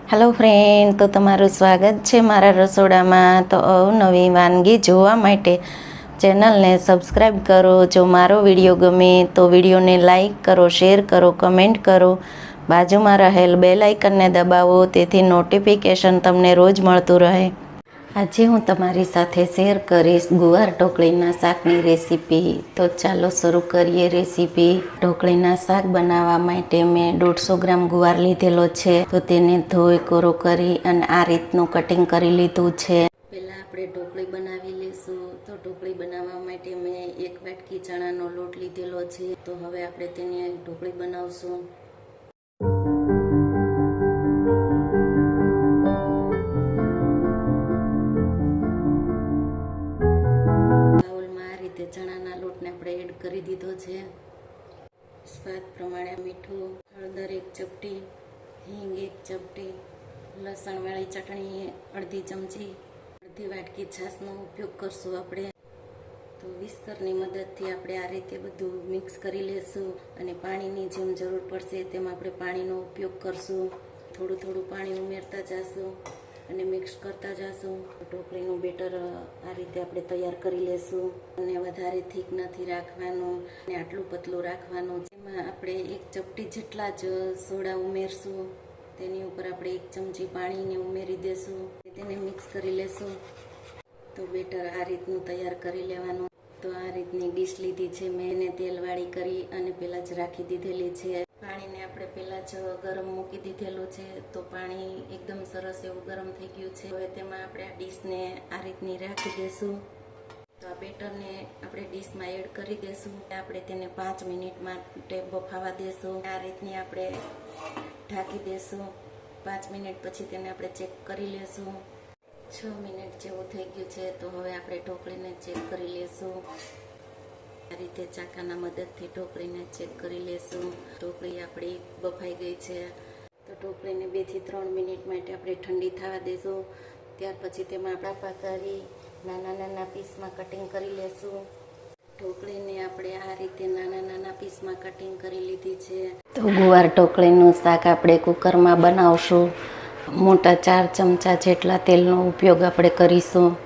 Hello friend, તો તમારું સ્વાગત છે મારા રસોડામાં. તો અવનવી વાનગી જોવા માટે ચેનલને સબસ્ક્રાઈબ કરો. જો મારો વિડીયો ગમે તો વિડીયોને લાઈક કરો, શેર કરો, કમેન્ટ કરો. બાજુમાં રહેલ બેલ આઇકનને દબાવો, તેથી નોટિફિકેશન તમને રોજ મળતું રહે. આજે હું તમારી સાથે શેર કરીશ ગુવાર ઢોકળીના શાકની રેસીપી. તો ચાલો શરૂ કરીએ રેસીપી. ઢોકળીના શાક બનાવવા માટે મેં 150 ગ્રામ ગુવાર લીધેલો છે. તો તેને ધોઈ કોરો કરી અને આ રીતનું કટિંગ કરી લીધું છે. પહેલાં આપણે ઢોકળી બનાવી લઈશું. તો ઢોકળી બનાવવા માટે મેં 1 વાટકી ચણાનો લોટ લીધેલો છે. તો હવે આપણે તેની ઢોકળી બનાવશું. ચણાના લોટને આપણે એડ કરી દીધો છે. સ્વાદ પ્રમાણે મીઠું, હળદર 1 ચપટી, હિંગ 1 ચપટી, લસણવાળી ચટણી અડધી ચમચી, અડધી વાટકી છાશનો ઉપયોગ કરશું આપણે. તો વિસ્કરની મદદથી આપણે આ રીતે બધું મિક્સ કરી લેશું અને પાણીની જેમ જરૂર પડશે તેમ આપણે પાણીનો ઉપયોગ કરશું. થોડું થોડું પાણી ઉમેરતા જશું અને મિક્સ કરતા જશું. ઢોકળીનું બેટર આ રીતે આપણે તૈયાર કરી લેશું. અને વધારે થીક નથી રાખવાનું અને આટલું પતલું રાખવાનું. એમાં આપણે 1 ચપટી જેટલા જ સોડા ઉમેરશું. તેની ઉપર આપણે 1 ચમચી પાણીને ઉમેરી દેશું. તેને મિક્સ કરી લેશું. તો બેટર આ રીતનું તૈયાર કરી લેવાનું. તો આ રીતની ડીશ લીધી છે મેં, એને તેલવાળી કરી અને પહેલાં જ રાખી દીધેલી છે. પાણીને આપણે પહેલાં જ ગરમ મૂકી દીધેલું છે. તો પાણી એકદમ સરસ એવું ગરમ થઈ ગયું છે. હવે તેમાં આપણે આ ડીશને આ રીતની રાખી દેશું. તો આ બેટરને આપણે ડીશમાં એડ કરી દેશું. આપણે તેને 5 મિનિટ માટે બફાવા દેશું. આ રીતની આપણે ઢાંકી દેશું. 5 મિનિટ પછી તેને આપણે ચેક કરી લેશું. 6 મિનિટ જેવું થઈ ગયું છે. તો હવે આપણે ઢોકળીને ચેક કરી લેશું. આ રીતે ચાકાના મદદથી ઢોકળીને ચેક કરી લેશું. ઢોકળી આપણી બફાઈ ગઈ છે. તો ઢોકળીને 2 થી 3 મિનિટ માટે આપણે ઠંડી થવા દઈશું. ત્યાર પછી તેમાં આપણે કરી નાના નાના પીસમાં કટિંગ કરી લેશું. ઢોકળીને આપણે આ રીતે નાના નાના પીસમાં કટિંગ કરી લીધી છે. તો ગુવાર ઢોકળીનું શાક આપણે કુકરમાં બનાવશું. મોટા 4 ચમચા જેટલા તેલનો ઉપયોગ આપણે કરીશું.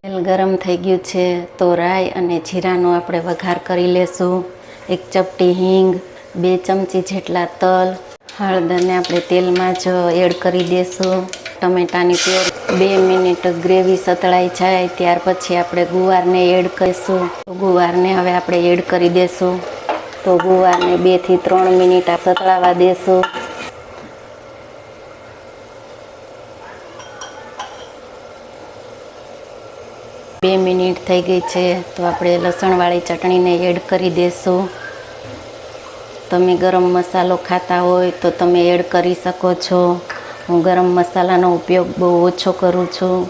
તેલ ગરમ થઈ ગયું છે. તો રાઈ અને જીરાનો આપણે વઘાર કરી લેશું. 1 ચપટી હિંગ, 2 ચમચી જેટલા તલ, હળદરને આપણે તેલમાં જ એડ કરી દેશું. ટમેટાની પ્યોરી 2 મિનિટ ગ્રેવી સતળાઈ જાય ત્યાર પછી આપણે ગુવારને એડ કરીશું. ગુવારને હવે આપણે એડ કરી દેશું. તો ગુવારને 2 થી 3 મિનિટ સતળાવા દેશું. બે મિનિટ થઈ ગઈ છે. તો આપણે લસણવાળી ચટણીને એડ કરી દેશું. તમે ગરમ મસાલો ખાતા હોય તો તમે એડ કરી શકો છો. હું ગરમ મસાલાનો ઉપયોગ બહુ ઓછો કરું છું.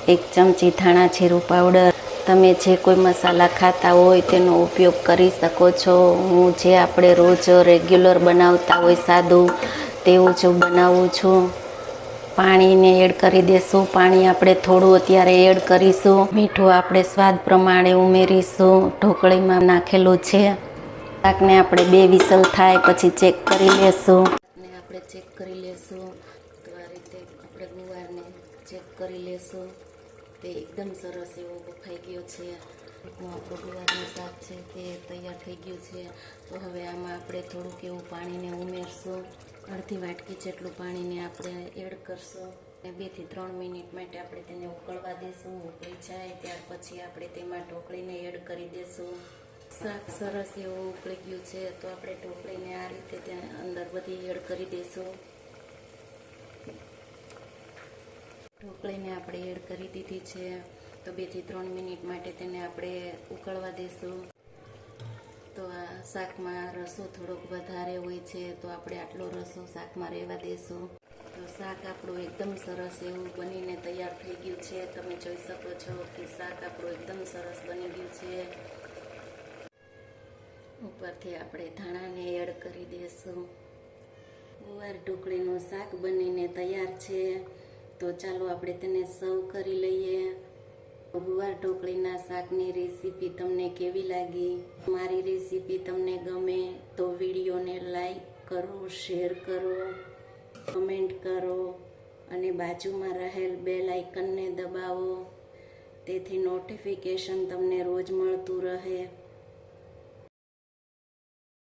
1 ચમચી ધાણા જીરું પાવડર. તમે જે કોઈ મસાલા ખાતા હોય તેનો ઉપયોગ કરી શકો છો. હું જે આપણે રોજ રેગ્યુલર બનાવતા હોય સાદું તેવું જ બનાવું છું. પાણીને એડ કરી દેશું. પાણી આપણે થોડું અત્યારે એડ કરીશું. મીઠું આપણે સ્વાદ પ્રમાણે ઉમેરીશું. ઢોકળીમાં નાખેલું છે. શાકને આપણે 2 વિસલ થાય પછી ચેક કરી લેશું. આપણે ચેક કરી લેશું. તો આ રીતે આપણે ગુવારને ચેક કરી લેશું. તે એકદમ સરસ એવો બફાઈ ગયો છે. આપણું ગુવારનું શાક છે તે તૈયાર થઈ ગયું છે. તો હવે આમાં આપણે થોડુંક એવું પાણીને ઉમેરશું. અડધી વાટકી જેટલું પાણીને આપણે એડ કરશું. 2 થી 3 મિનિટ માટે આપણે તેને ઉકળવા દેશું. ઉકળી જાય ત્યાર પછી આપણે તેમાં ઢોકળીને એડ કરી દેશું. શાક સરસ એવું ઉકળી ગયું છે. તો આપણે ઢોકળીને આ રીતે ત્યાં અંદર બધી એડ કરી દઈશું. ઢોકળીને આપણે એડ કરી દીધી છે. તો 2 થી 3 મિનિટ માટે તેને આપણે ઉકળવા દઈશું. તો આ શાકમાં રસો થોડોક વધારે હોય છે. તો આપણે આટલો રસો શાકમાં રહેવા દઈશું. તો શાક આપણું એકદમ સરસ એવું બનીને તૈયાર થઈ ગયું છે. તમે જોઈ શકો છો કે શાક આપણું એકદમ સરસ બની ગયું છે. ઉપરથી આપણે ધાણાને એડ કરી દઈશું. ગુવાર ઢોકળીનું શાક બનીને તૈયાર છે. તો ચાલો આપણે તેને સર્વ કરી લઈએ. ગુવાર ઢોકળીના શાકની રેસીપી તમને કેવી લાગી? મારી રેસીપી તમને ગમે તો વિડીયોને લાઈક કરો, શેર કરો કમેન્ટ કરો અને બાજુમાં રહેલ બેલ આઇકનને દબાવો, તેથી નોટિફિકેશન તમને રોજ મળતું રહે.